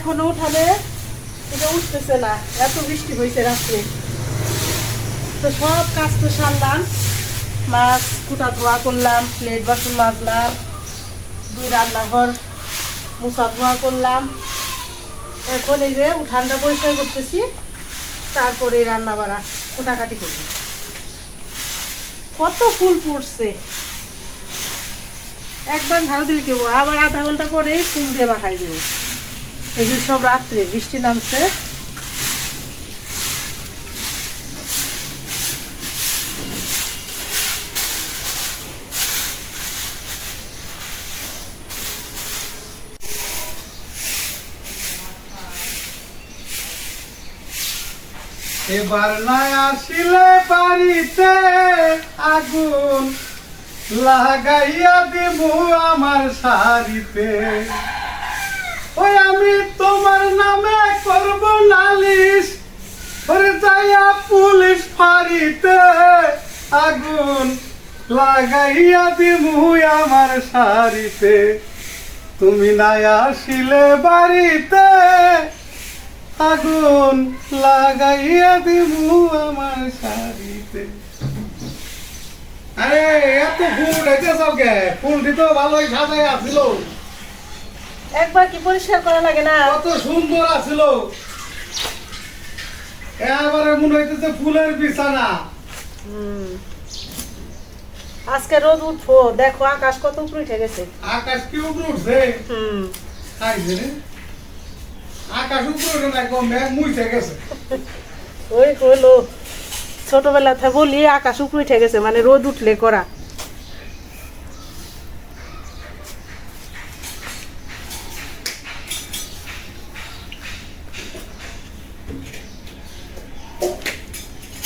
এখনো উঠানে এটা উঠতেছে না, এত বৃষ্টি হয়েছে রাত্রে। তো সব কাজ তো সারলাম, মাছ কুটা ধোয়া করলাম, প্লেট বাসন মাজলাম, 2 রান্নাঘর মোছা ধোয়া করলাম। এখন এই যে উঠানটা পরিষ্কার করতেছি, তারপরে রান্না বাড়া কোটাকাটি করব। কত ফুল ফুটছে, একবার ঝাড়ু দিলে দেবো, আবার আধা ঘন্টা পরে ফুল দিয়ে মাখাই দেবো। এগুলো সব রাত্রে বৃষ্টি নামছে। এবার না আসিলে বাড়িতে আগুন লাগাইয়া দিব আমার শাড়িতে। ওই আমি তোমার নামে করব নালিশ, ওরে যাইয়া পুলিশ ফাঁড়িতে আগুন লাগাইয়া দিব আমার শাড়িতে। তুমি না আসিলে বাড়িতে আগুন লাগাইয়া দিব আমার শাড়িতে। আরে এত ফুল উঠেছে সবকে, ফুলটি তো ভালোই সাজাই আসছিল, একবার কি পরিষ্কার করা লাগে না? কত সুন্দর আসছিল। এবারে মনে হইতেছে ফুলের বিছানা। আজকে রোদ উঠবো, দেখো আকাশ কত উপরে উঠে গেছে। আকাশ কি উপরে উঠছে? খাইছে রে আকাশ উপরে উঠে না, মেঘ মুইছে গেছে। ওই হলো ছোটবেলা থেকে বলি আকাশ উপরে উঠে গেছে, মানে রোদ উঠলে করা।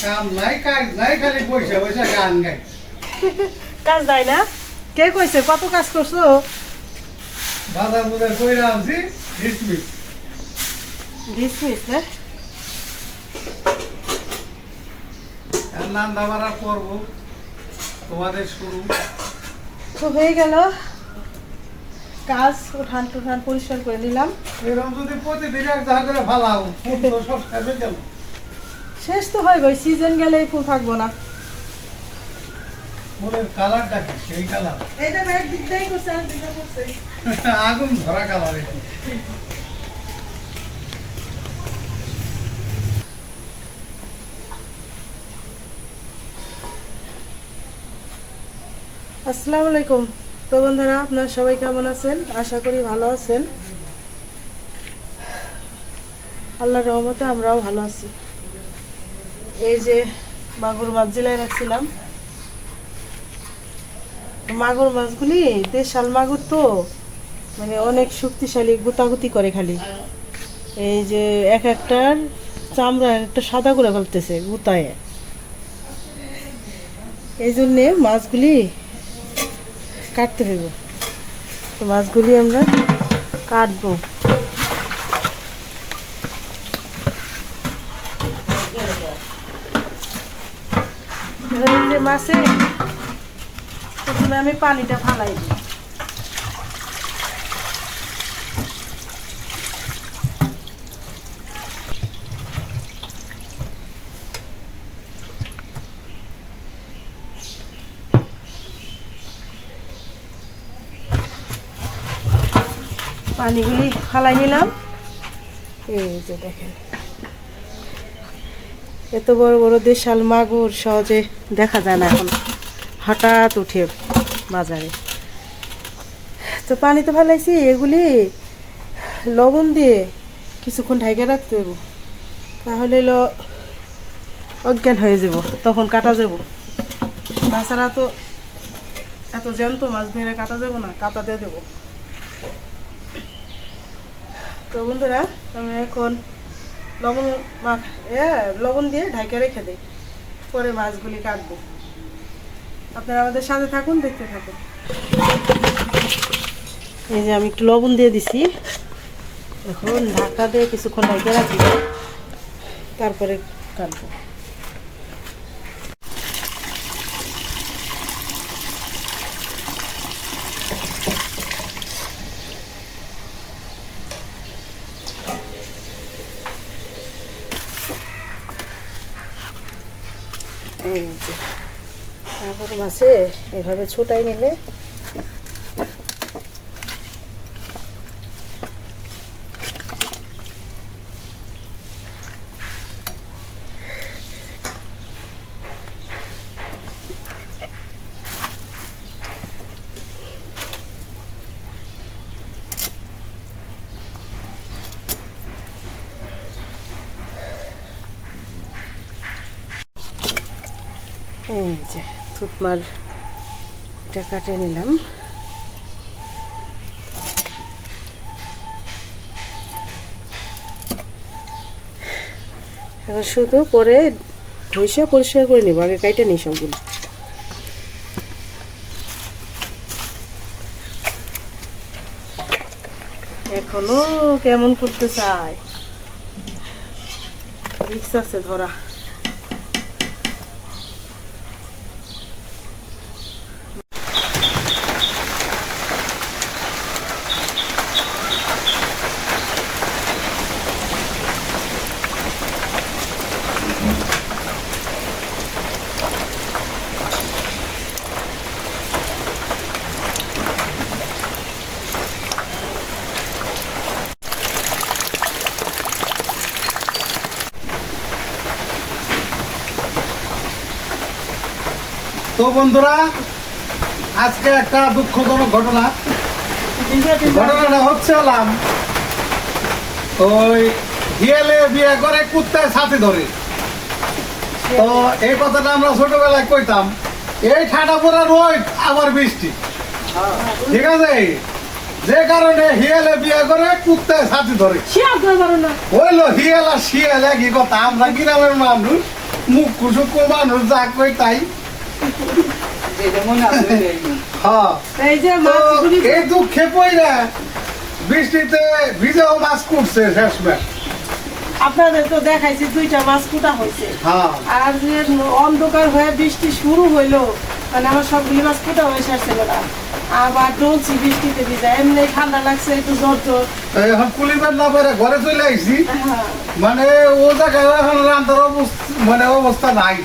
কাম নাই কাজ নাই, খালি পয়সা পয়সা গান গাই। কাজ দেয় না? কে কইছে কত কাজ করছো? বাজার বাজার কইরা আনছি ডিসমিস। ডিসমিস না? রান্না বাড়া করবো, তোমাদের শুরু। তো হয়ে গেল কাজ, উঠান টুঠান পরিষ্কার করে নিলাম। এরকম যদি প্রতিদিন এক জায়গা করে ফালাও, ফুল তো সব শেষ হয়ে গেল। শেষ তো হয় গই, সিজন গেলে ফুল থাকবো না। ফুলের কালারটা কি সেই কালার? এইটা একদিক দিয়েই করছে, আরেকদিক দিয়ে করছে। আগুন ধরা কালার এটা। আসসালামু আলাইকুম। তো বন্ধুরা, আপনারা সবাই কেমন আছেন? আশা করি ভালো আছেন। আল্লাহর রহমতে আমরাও ভালো আছি। এই যে মাগুর মাছ জেলায় রাখছিলাম, মাগুর মাছগুলি দেশাল মাগুর তো, মানে অনেক শক্তিশালী, গুতাগুতি করে খালি। এই যে এক একটার চামড়া একটা সাদা করে ফেলতেছে গুতায়। এই জন্যে মাছগুলি কাটতে হইব। তো মাছগুলি আমরা কাটবো। মাছে প্রথমে আমি পানিটা ফালাই দিই। পানিগুলি ফালাই নিলাম। এই যে দেখেন, এত বড় বড় দেশাল মাগুর সহজে দেখা যায় না এখন, হঠাৎ উঠে বাজারে। তো পানিতে ফেলাইছি, এগুলি লবণ দিয়ে কিছুক্ষণ ঢেকে রাখতে হবে, তাহলে অজ্ঞান হয়ে যাব, তখন কাটা যাব। তাছাড়া তো এত জ্যান্ত মাছ ধরে কাটা যাব না, কাটা দিয়ে দেবো। তো বন্ধুরা, আমি এখন লবণ দিয়ে ঢাকা রেখে দিই, পরে মাছগুলি কাটবো। আপনারা আমাদের সাথে থাকুন, দেখতে থাকুন। এই যে আমি একটু লবণ দিয়ে দিছি, এখন ঢাকা দিয়ে কিছুক্ষণ ঢেকে রাখি, তারপরে কাটবো। এই যে তারপর মাছে এভাবে ছোটাই নিলে এই যে থুতমার এটা কাটে নিলাম। এবার শুধু পরে ধুইসা পরিষ্কার করে নিব, আগে কাইটে নিই সবগুলো। এখনো কেমন করতে চায়, রিক্স আছে ধরা। তো বন্ধুরা, আজকে একটা দুঃখজনক ঘটনা। ঘটনাটা হচ্ছে হলাম ওই হিয়েলে বিয়ে করে কুত্তায় ছাতি ধরে। তো এই কথাটা আমরা ছোটবেলায় কইতাম, এই ঠান্ডা পড়া রোদ আবার বৃষ্টি, ঠিক আছে, যে কারণে হিয়েলে বিয়ে করে কুত্তায় ছাতি ধরে। হইলো হিয়েল আর শিয়াল একই কথা। আমরা গ্রামের মানুষ, মুখ কুসুক মানুষ, যা কই তাই। এই দুঃখে পইরা বৃষ্টিতে ভিজেও মাছ কুটছে শেষমেশ। আপনাদের তো দেখাইছি 2টা মাছ কুটা হয়েছে, আর যে অন্ধকার হয়ে বৃষ্টি শুরু হইলো, মানে আমার সবগুলি মাছ কুটা হয়ে সারছিল না। আবার ডলছি বৃষ্টিতে ভিজা, এমনি ঠান্ডা লাগছে, একটু জ্বর জ্বর। এখন কুলিবার না পারে ঘরে চলে আইছি, মানে ও জায়গায় এখন রান্নার অবস্থা নাই।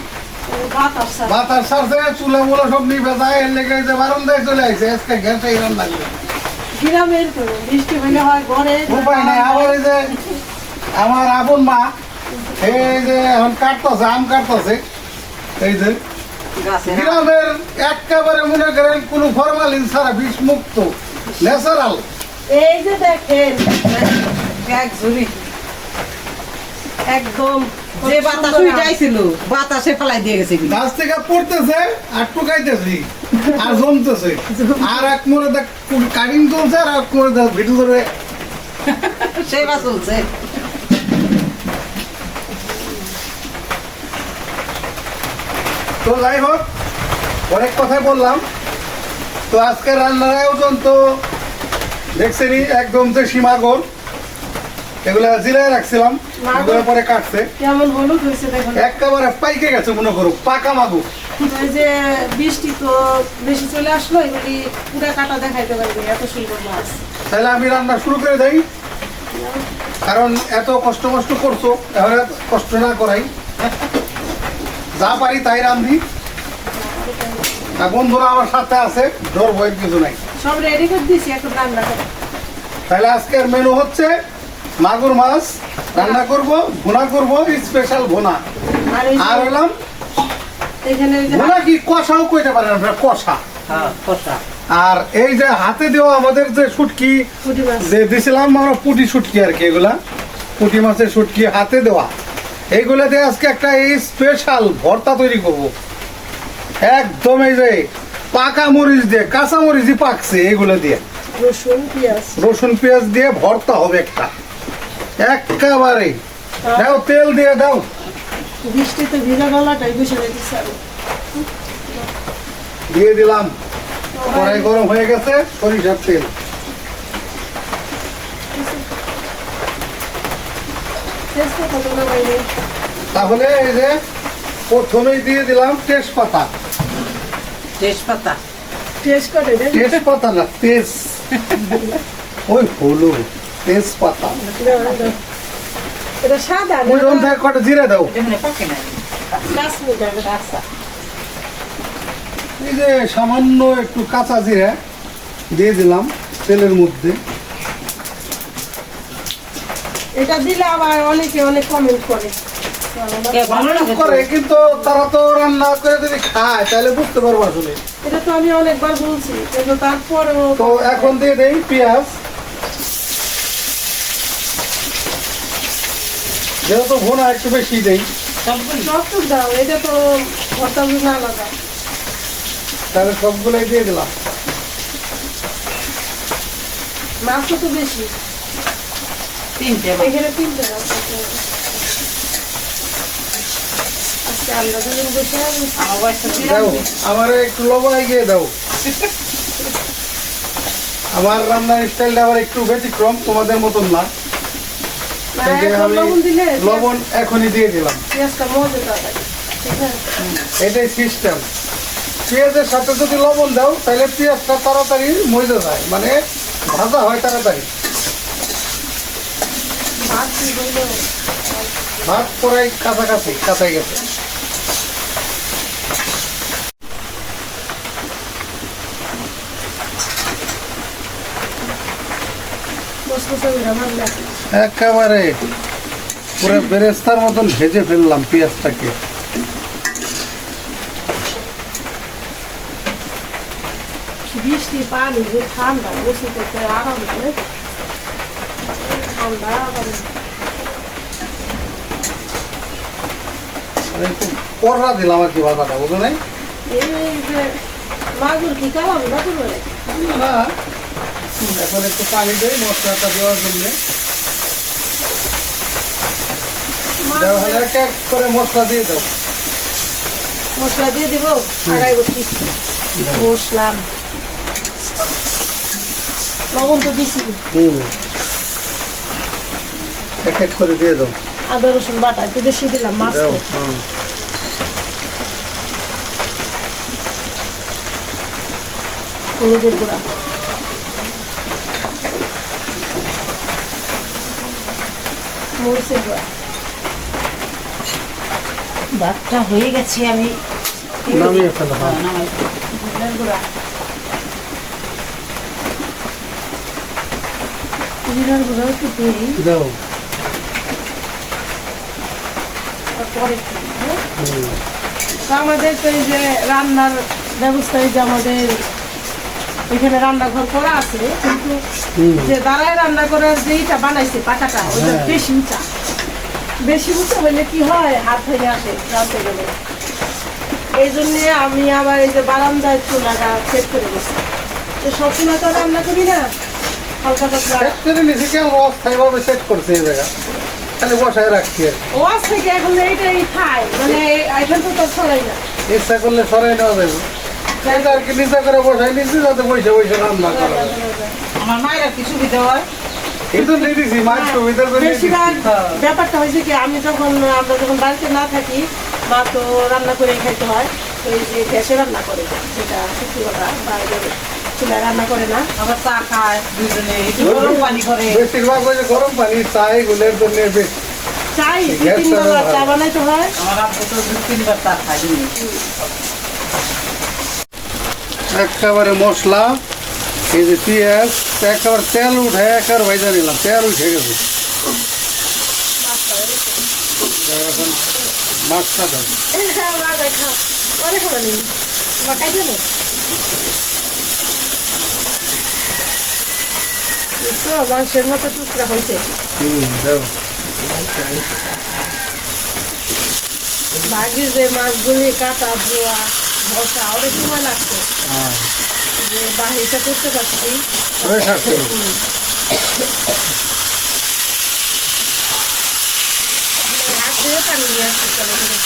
বাতাস ছাড়ছে, চুলা মুলা সব নিভে যায়, এর লেগে যে বারান্দায় চলে আইছে আজকে গ্যাসে রান্না করে। গ্রামের তো বৃষ্টি হইলে হয় ঘরে উপায় নাই। আবার এই যে আমার আপন মা, এই যে এখন কাটতেছে, আম কাটতেছে, এই যে গ্রামের একেবারে মনে করেন কোনো ফরমালিন ছাড়া বিষ মুক্ত ন্যাচারাল। এই যে দেখেন এক ঝুড়ি একদম যে বাতাস উঠাইছিল বাতাসে ফেলাই দিয়ে গেছে। গাছ থেকে পড়তেছে আর টুকাইতেছি আর জমতেছে, আর এক মোড়ে দেখ কাটিং চলছে, আর এক মোড়ে দেখ ভিডিও ধরে সেবা চলছে। তো যাই হোক, অনেক কথাই বললাম। তো আজকে রান্নার আয়োজন তো দেখছেনই, একদম যে সীমাগর, এগুলা জিরায় রাখছিলাম, এগুলো পরে কাটছে, কেমন হলুদ হয়েছে দেখুন, একেবারে পাইকে গেছে মনে করো, পাকা মাগুর। এই যে বৃষ্টি তো বেশি চলে আসলো, এগুলি পুরা কাটা দেখাইতে পারবে, এত সুন্দর মাছ। তাহলে আমি রান্না শুরু করে দেই, কারণ এত কষ্ট করছো, এখন এত কষ্ট না করাই, যা পারি তাই রান্ধি। আর বন্ধুরা আমার সাথে আছে, ডর ভয়ের কিছু নাই। সব রেডি করে দিয়েছি, এখন রান্না করে। তাহলে আজকের মেনু হচ্ছে মাগুর মাছ রান্না করব, ভুনা করব, স্পেশাল ভুনা। আর হলাম এখানে ভুনা কি কষাও কইতে পারেন আপনারা, কষা। কষা। আর এই যে হাতে দেওয়া আমাদের যে শুটকি পুঁটি মাছ যে দিছিলাম আমরা, পুঁটি শুটকি আর কি, এগুলা পুঁটি মাছের শুটকি হাতে দেওয়া, এইগুলা দিয়ে আজকে একটা এই স্পেশাল ভর্তা তৈরি করব। একদম এই যে পাকা মরিচ দিয়ে, কাঁচা মরিচই পাকছে, এগুলো দিয়ে রসুন পেঁয়াজ দিয়ে ভর্তা হবে একটা, একেবারে। দাও তেল দিয়ে দাও, বৃষ্টিতে ভিজা গলাটাই বসে দিচ্ছে। দিয়ে দিলাম, কড়াই গরম হয়ে গেছে, সরিষার তেল। তাহলে এই যে প্রথমেই দিয়ে দিলাম তেজপাতা। তেজপাতা তেজপাতা না, তেজ, ওই হলো তেজপাতা। এটা সাদা ওই রকম থেকে কটা জিরে দাও। এখানে পাকে না। কাশ্মীরের আচ্ছা এই যে সামান্য একটু কাঁচা জিরা দিয়ে দিলাম তেলের মধ্যে। এটা দিলে আবার অনেকে অনেক কমেন্ট করে করে, কিন্তু তারা তো রান্না করে যদি খায় তাহলে বুঝতে পারবো আসলে। এটা তো আমি অনেকবার বলছি, কিন্তু তারপরেও তো এখন দিয়ে দেই পেঁয়াজ। যেহেতু ভুনা একটু বেশি দেই, সবটুক দাও, এটা তো ভর্তা ভুনা আলাদা। তাহলে সবগুলোই দিয়ে দিলাম। মাছও তো বেশি, 3টে এখানে 3টে মাছ আছে। আজকে আমরা দুজন বসে আছি। দাও, আমার একটু লবণ এগিয়ে দাও। আমার রান্নার স্টাইলটা আবার একটু ব্যতিক্রম, তোমাদের মতন না। না, এই যে এখন আমি লবণ দিলে লবণ এখনই দিয়ে দিলাম। পেঁয়াজটা মজে তাড়াতাড়ি, ঠিক আছে? এটাই সিস্টেম। পেঁয়াজের সাথে যদি লবণ দাও তাহলে পেঁয়াজটা তাড়াতাড়ি মজে যায়, মানে ভাজা হয় তাড়াতাড়ি। ভাত কি বলবো? ভাত পরাই কাছাকাছি কাঁচাই গেছে। মশমশা করে ভাজলে। একেবারে পুরো বেরেস্তার মতন ভেজে ফেললাম পেঁয়াজটাকে। বৃষ্টি পানি যে ঠান্ডা, বসে করতে আরাম করে ঠান্ডা আবার একটু পররা দিলাম আর কি ভাজাটা, বুঝো নাই? এই যে মাগুর কি কালাম না তো বলে না, এখন একটু পানি দেই মশলাটা দেওয়ার জন্য। দেওয়া হলে এক এক করে মশলা দিয়ে দাও। মশলা দিয়ে দিব, আড়াই বটি বসলাম, লবণ তো দিছি, এক এক করে দিয়ে দাও। আদা রসুন বাটা একটু বেশি দিলাম মাছ দাও, তো। হলুদের গুঁড়া, মরিচের গুঁড়া, ভাতটা হয়ে গেছে, আমি নামিয়ে ফেলো। নামাই ধনিয়ার গুঁড়া, জিরার গুঁড়া একটু দিই, দাও। তারপরে একটু দিই, হ্যাঁ? তো আমাদের তো এই যে রান্নার ব্যবস্থা, এই যে আমাদের এখানে রান্নাঘর করা আছে, কিন্তু যে দাঁড়ায় রান্না করার যে ইটা বানাইছে পাকাটা, ওইটা হ্যাঁ। বেশি উঁচা। বেশি উঁচা হইলে কি হয়, হাত ভেঙে আসে রাঁধতে গেলে। এই জন্য আমি আবার এই যে বারান্দায় চুলাটা সেট করে গেছি। তো সব চুলা তো রান্না করি না, হালকা পাতলা। সেট করে নিছি, কেমন অস্থায়ীভাবে সেট করছে এই জায়গা, খালি বসায় রাখছি আর কি। ওয়াজ থেকে এখন এইটাই খাই, মানে এখান তো তো ছড়াই না। ইচ্ছা করলে সরাই নেওয়া যাবে। এটা আর কি নিচা করে বসাই নিচ্ছি, যাতে বসে বসে রান্না করা যায়। আমার মায়ের আর কি সুবিধা হয়। কিন্তু দিয়ে দিছি মাছ সুবিধার জন্য দিছি। বেশিরভাগ ব্যাপারটা হয়েছে কি, আমরা যখন বাড়িতে না থাকি, মা তো রান্না করে খাইতে হয়। তো এই যে গ্যাসে রান্না করে, সেটা সত্যি কথা, বাইরে চুলায় রান্না করে না। আবার চা খায় দুজনে, একটু গরম পানি করে। বেশিরভাগ ওই যে গরম পানি চা এগুলোর জন্য বেশি। চাই গ্যাস 2-3 বেলা চালানো চা হয়। বানাইতে হয়। আমার আব্বু তো 2-3 বার চা খায় দিনে। একেবারে মশলা, এই যে পেঁয়াজ, একেবারে তেল উঠে একেবারে ভাইজা নিলাম, তেল উঠে গেছে। দাও এখন মাছটা দাও। মাথায় খাও, পরে খাবে নি, তোমার খাই দেবো। তো মাংসের মতো টুকরা হয়েছে। দাও। ভাগি যে মাছগুলি কাটা ধোয়া বসা অনেক সময় লাগতো, হ্যাঁ, যে বাহিরটা করতে পারছি। বেশ আছে। হাত দিয়ে পানি দিয়ে আসতে চলে গেলে।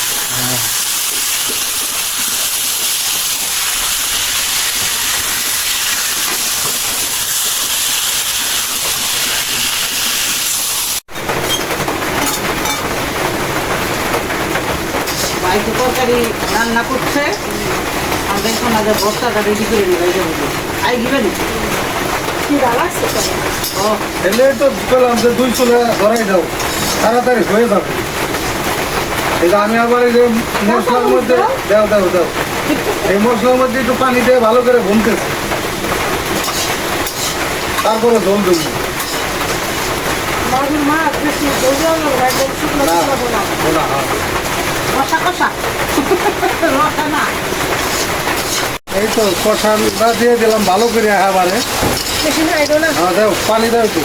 বাড়িতে তরকারি রান্না করছে, আর দেখুন না যে বস্তাটা রেডি করে নিয়ে যাবো। আই গিবেন? কি ভালো লাগছে তো। ও এলে তো বললাম যে 2 চুলা ধরাই দাও, তাড়াতাড়ি হয়ে যাবে। এটা আমি আবার এই যে মশলার মধ্যে দাও দাও দাও এই মশলার মধ্যে একটু পানি দিয়ে ভালো করে ভুনতেছি, তারপরে ঝোল দেবো। মাগুর মাছ বেশি বোঝা হলো না, একদম শুকনো না শুকনো বোনা। ভোনা, হ্যাঁ। কষা কষা রসা না। এই তো কষানটা দিয়ে দিলাম ভালো করে একেবারে। বেশি না এটা না। হ্যাঁ দাও পানি দাও একটু,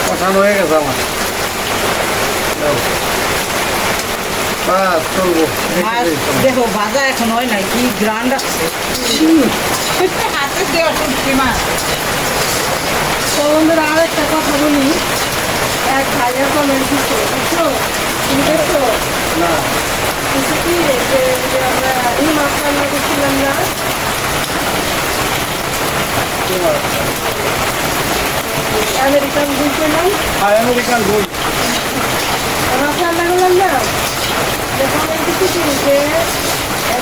কষানো হয়ে গেছে আমার। দাও। বাস চলবো। মাছ দেখো ভাজা এখন হয় নাই, কি গ্রান্ড আসছে হাতে দেওয়া শুনছি মাছ। তো বন্ধুরা আর একটা কথা বলি, এক ভাইয়া কমেন্ট দিচ্ছে, বুঝছো? তুমি দেখছো? না বলছে কি যে আমরা এই মাছ রান্না করছিলাম না, আমেরিকান বুঝছিলাম, আমেরিকান রোল। মাছ রান্না করলাম না, যে কমেন্ট দিচ্ছি যে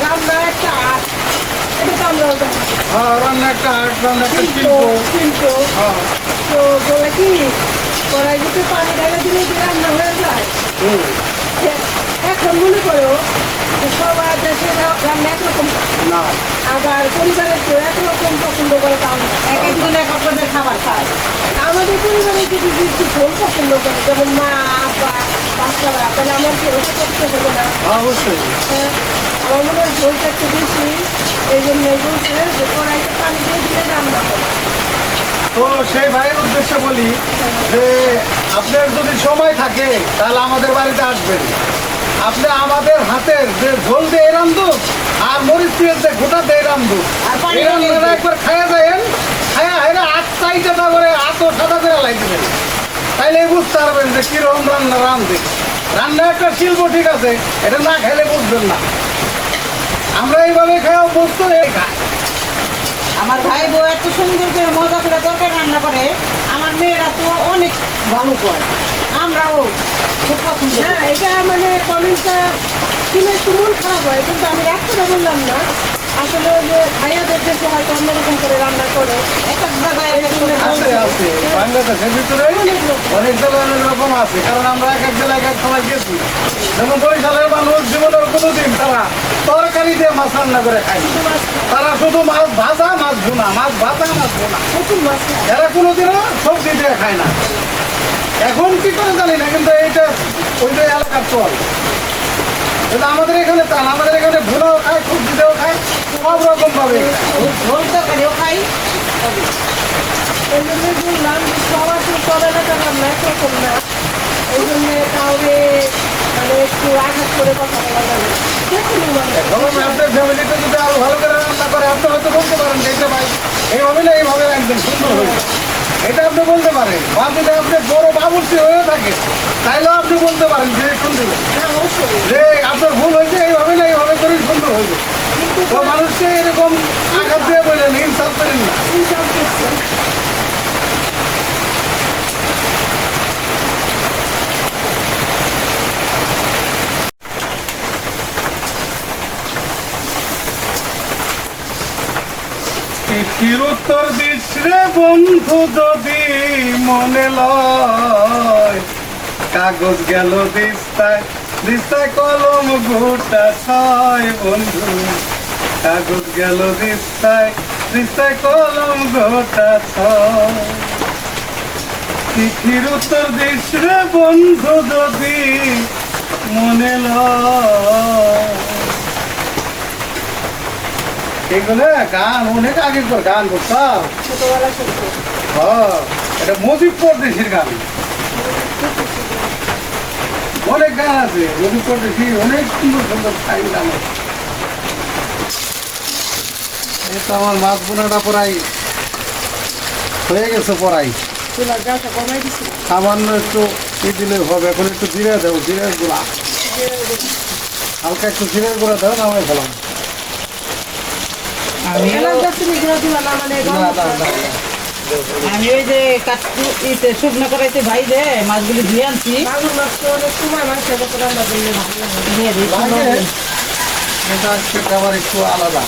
রান্না একটা আর্ট, এটা তো আমরাও জানি। হ্যাঁ রান্না একটা আর্ট, রান্না একটা শিল্প। শিল্প। হ্যাঁ তো বলে কি কড়াই দিতে পানি ঢেলে দিলে কি রান্না হয়ে যায়? হুম। এখন মনে করো যে সবার দেশে রান্না একরকম, না আবার পরিবারের কেউ একরকম পছন্দ করে তাও না। এক একজন এক একজনের খাবার খায়। আমাদের পরিবারে যদি একটু ঝোল পছন্দ করে, যেমন মা আব্বা বাচ্চারা, তাহলে আমার কি ওটা করতে হবে না? অবশ্যই। হ্যাঁ, আমার মনে হয় ঝোলটা একটু বেশি, এই জন্য বলছে যে কড়াইতে পানি দিয়ে দিলে রান্না হবে। তো সেই ভাইয়ের উদ্দেশ্যে বলি যে আপনার যদি সময় থাকে তাহলে আমাদের বাড়িতে আসবেন। আপনি আমাদের হাতের যে ঝোল দিয়ে রান্ধুক আর মরিচ দিয়ে যে গোটা দিয়ে রান্ধুক, আর পানি এই দিয়ে রান্নাটা একবার খাইয়া যায়েন, খাইয়া হেরা আটটাইটা করে আতো সাদা করে লাগবেন, তাইলে বুঝতে পারবেন যে কিরকম রান্না রান্ধে। রান্না একটা শিল্প, ঠিক আছে, এটা না খাইলে বুঝবেন না। আমরা এইভাবে খাইয়া বুঝতো এই খাই। আমার ভাই বউ এত সুন্দর করে মজা করে তরকারি রান্না করে, আমার মেয়েরা তো অনেক ভালো করে, আমরাও খুব পছন্দ করি। হ্যাঁ, এটা মানে কমেন্টটা শুনে একটু মন খারাপ হয়, কিন্তু আমি এক কথা বললাম না। আসলে ওই যে ভাইয়াদের দেশে হয়তো অন্যরকম করে রান্না করে, এক এক জায়গায় এক এক করে আছে আছে বাংলাদেশের ভিতরে অনেক জেলায় অনেক রকম আছে, কারণ আমরা এক এক জেলায় এক এক সময় গেছি। যেমন বরিশালের মানুষ জীবনের কোনোদিন তারা তরকারি দিয়ে মাছ রান্না করে খায় না। তারা শুধু মাছ ভাজা মাছ ভুনা, মাছ ভাজা মাছ ভুনা, প্রচুর মাছ খায়। এরা কোনোদিনও সবজি দিয়ে খায় না। এখন কি করে জানি না, কিন্তু এইটা ওইটা এলাকার চল। কিন্তু আমাদের এখানে তা না, আমাদের এখানে ভুনাও খায়, সবজি দিয়েও খায়, সব রকম ভাবে খায়। ঝোল তরকারিও খাই। এই জন্য বললাম যে সবার তো সব এলাকার রান্না একরকম না, এই জন্য কাউরে মানে একটু আঘাত করে কথা বলা যাবে না। যেকোনো মানুষ। ধরুন আপনার ফ্যামিলিতে যদি আরো ভালো করে রান্না করে, আপনি হয়তো বলতে পারেন যে এটা ভাই এইভাবে না এইভাবে একদম সুন্দর হয়েছে, এটা আপনি বলতে পারেন। বা যদি আপনি বড় বাবুর্চি হয়ে থাকে তাইলেও আপনি বলতে পারেন যে সুন্দর, হ্যাঁ, অবশ্যই। যে আপনার ভুল হয়েছে, এইভাবে না এইভাবে করে সুন্দর হয়েছে। কিন্তু তো মানুষকে এরকম আঘাত দিয়ে বললেন, ইনসাফ করেন না। ইনকাম করছে। চিঠির উত্তর দিস রে বন্ধু যদি মনে লয়, কাগজ গেল দিস্তায়, দিস্তায় কলম গোটা ছয় বন্ধু, কাগজ গেল দিস্তায়, দিস্তায় কলম গোটা ছয়। চিঠির উত্তর দিস রে বন্ধু যদি মনে লয়। এগুলো গান অনেক আগের পর গান করতাম। ছোটবেলা শুনতো। হ্যাঁ, এটা মুজিব পরদেশির গান। অনেক গান আছে মুজিব পরদেশি, অনেক সুন্দর সুন্দর টাইম গান আছে। এই তো আমার মাছ বোনাটা পড়াই হয়ে গেছে, পড়াই চুলার গ্যাসটা কমাই দিছি। সামান্য একটু দিলে হবে। এখন একটু জিরে দেবো, জিরের গুঁড়া, হালকা একটু জিরের গুঁড়া দেবো, নামাই ফেলাম। এলাচ দারচিনি গুঁড়ো দিবা না, মানে না গরম না মশলা। না, আমি ওই যে শুকনো করাইতে ভাই যে মাছগুলি ধুয়ে আনছি, মাগুর মাছ তো অনেক সময় মাংসের মতো রান্না করলে ভালো লাগে। দিয়ে দিই লাগে। এটা সেটা আবার একটু আলাদা।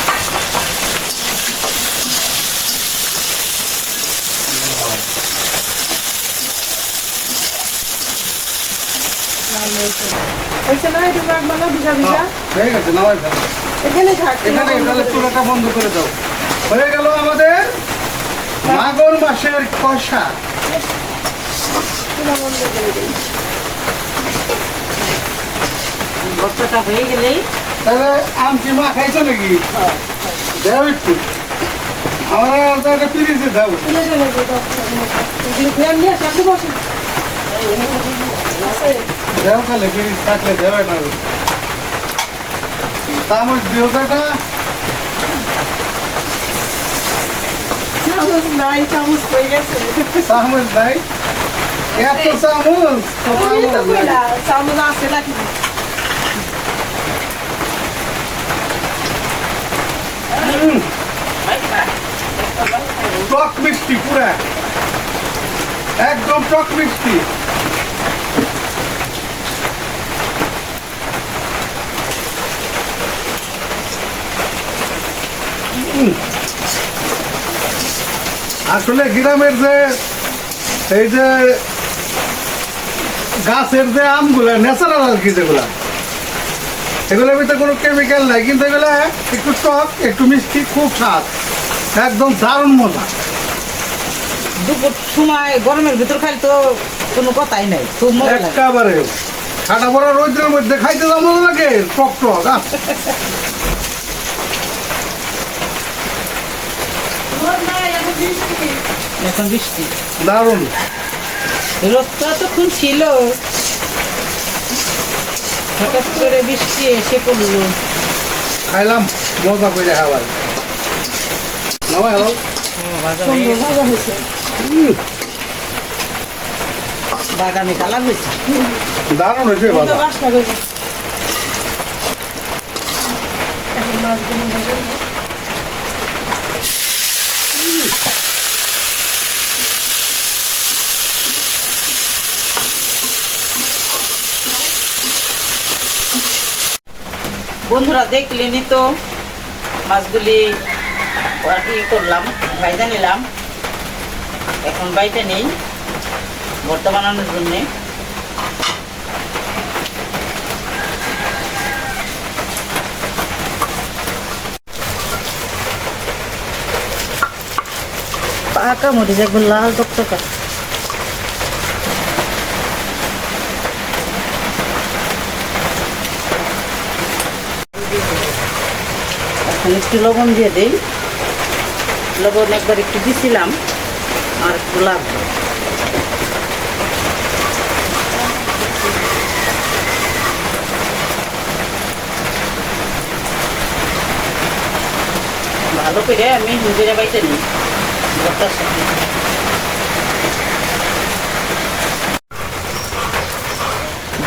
হয়েছে না একটু রাখবা না ভিজা ভিজা ঠিক আছে নামাই ফেলো। এখানে থাক এখানে তাহলে চুলাটা বন্ধ করে দাও। হয়ে গেল আমাদের মাগুর মাছের কষা। চুলা বন্ধ করে দিই ভর্তাটা হয়ে গেলেই তাহলে আমকি মা খাইছো নাকি? দেও একটু। আমরা তো একটা পিরিচে দাও। চলে চলে যে ফ্যান নিয়ে আসলে আপনি বসেন দেও খালে পিরিচ থাকলে দেও এটা। চামচ দিও তো এটা। চামচ নাই চামচ হয়ে গেছে চামচ নাই। এত চামচ। তো আমি তো চামচ নাই। কইলা চামচ আছে নাকি টক মিষ্টি পুরা একদম টক মিষ্টি। আসলে গ্রামের যে এই যে গাছের যে আমগুলা ন্যাচারাল আর কি যেগুলা এগুলোর ভিতরে কোনো কেমিক্যাল নাই, কিন্তু এগুলো একটু টক একটু মিষ্টি, খুব স্বাদ, একদম দারুণ মজা। দুপুর সময় গরমের ভিতর খাইলে তো কোনো কথাই নাই, খুব মজা লাগে। একেবারে ঠাটা পড়া রোদের মধ্যে খাইতে যা মজা লাগে, টক টক এখন বৃষ্টি দারুণ। রোদটা তখন ছিল, হঠাৎ করে বৃষ্টি এসে পড়লো। খাইলাম মজা করে খাবার। নামা হ্যালো সুন্দর ভাজা হয়েছে বাগানে কালার হয়েছে। দারুণ হয়েছে কিন্তু বাবা। বাসনা হয়েছে এখন মাছগুলো ভেজে নেব। বন্ধুরা দেখলেনি তো মাছগুলি কি করলাম, ভাইজা নিলাম। এখন বাইটা নেই ভর্তা বানানোর জন্যে। পাকা মরিচ একবার লাল টকটকা। এখন একটু লবণ দিয়ে দেই। লবণ একবার একটু দিছিলাম, আর একটু লাগবে। ভালো করে আমি নিজেরা বাইতে নিই ভর্তার সাথে।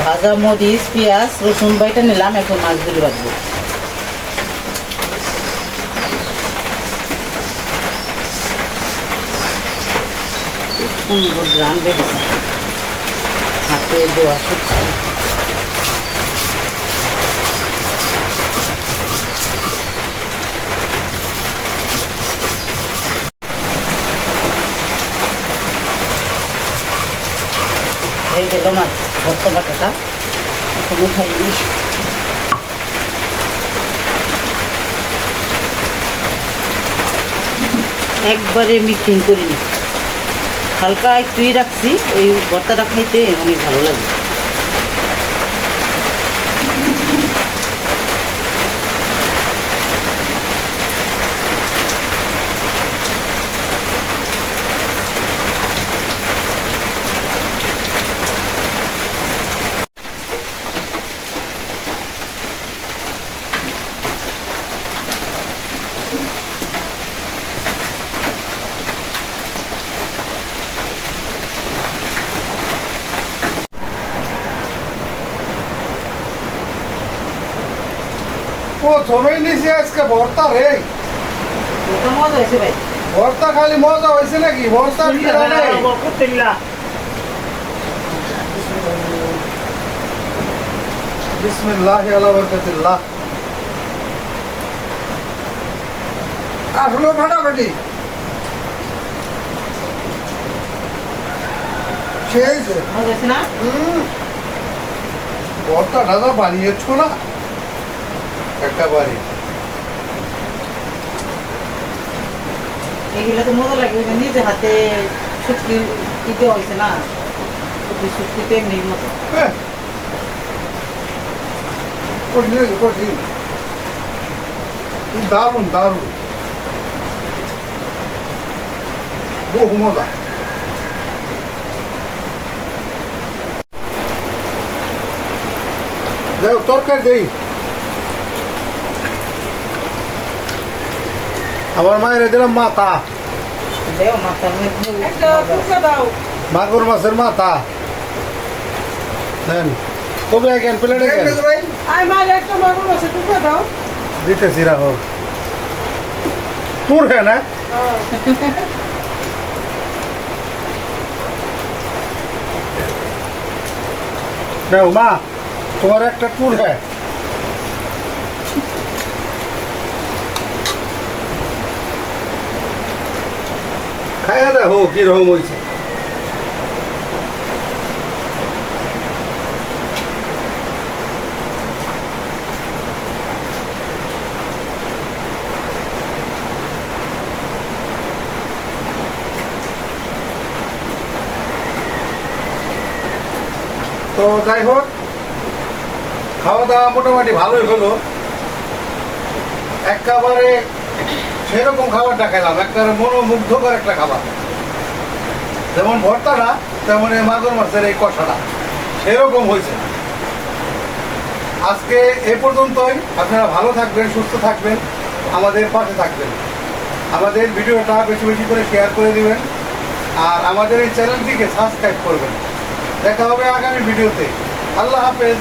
ভাজা মরিচ পেঁয়াজ রসুন বাইটা নিলাম, এখন মাছগুলি বাঁধবো। সুন্দর গ্রাম বেড়েছে, হাতে দেওয়া সত্যি। এই গেল মাছ ভর্তা বাটাটা, এখন উঠাই দিই। একবারে মিক্সিং করিনি, হালকা একটুই রাখছি। ওই ভর্তাটা খাইতে অনেক ভালো লাগে। ও ছবি নিছি আজকে ভর্তা রে। ওটা মজা হয়েছে ভাই। ভর্তা খালি মজা হয়েছে নাকি? ভর্তা বিসমিল্লাহ আলা বারাকাতিল্লাহ। আসলে ফাটাফাটি সেই মজা হয়েছে না? ভর্তা দাদা বানিয়েছো না একেবারে এগুলো তো মজা লাগে, ওই যে নিজে হাতে শুটকি দিতে হয়েছে না, শুটকি তেমনি মতো। হ্যাঁ, কঠিন হয়েছে, কঠিন। দারুণ দারুণ, বহু মজা। যাই হোক, তরকারি দেই। আমার মায়ের দিলাম মাথা, দেও মাথার মধ্যে একটা টুকরা দাও। মাগুর মাছের মাথা দেন। কবে কেন প্লেটে কেন আয় মায়ের একটা মাগুর মাছের টুকরা দাও। দিতেছি রাখো। তোর হ্যাঁ না দেখো মা, তোমার একটা ট্যুর হ্যাঁ। খাইয়া দেখো কিরকম হয়েছে। তো যাই হোক, খাওয়া দাওয়া মোটামুটি ভালোই হলো। একেবারে সেরকম খাবারটা খেলাম, একেবারে মনোমুগ্ধকর একটা খাবার। যেমন ভর্তাটা তেমন এই মাগুর মাছের এই কষাটা সেরকম হয়েছে। আজকে এ পর্যন্তই। আপনারা ভালো থাকবেন, সুস্থ থাকবেন, আমাদের পাশে থাকবেন। আমাদের ভিডিওটা বেশি বেশি করে শেয়ার করে দিবেন, আর আমাদের এই চ্যানেলটিকে সাবস্ক্রাইব করবেন। দেখা হবে আগামী ভিডিওতে। আল্লাহ হাফেজ।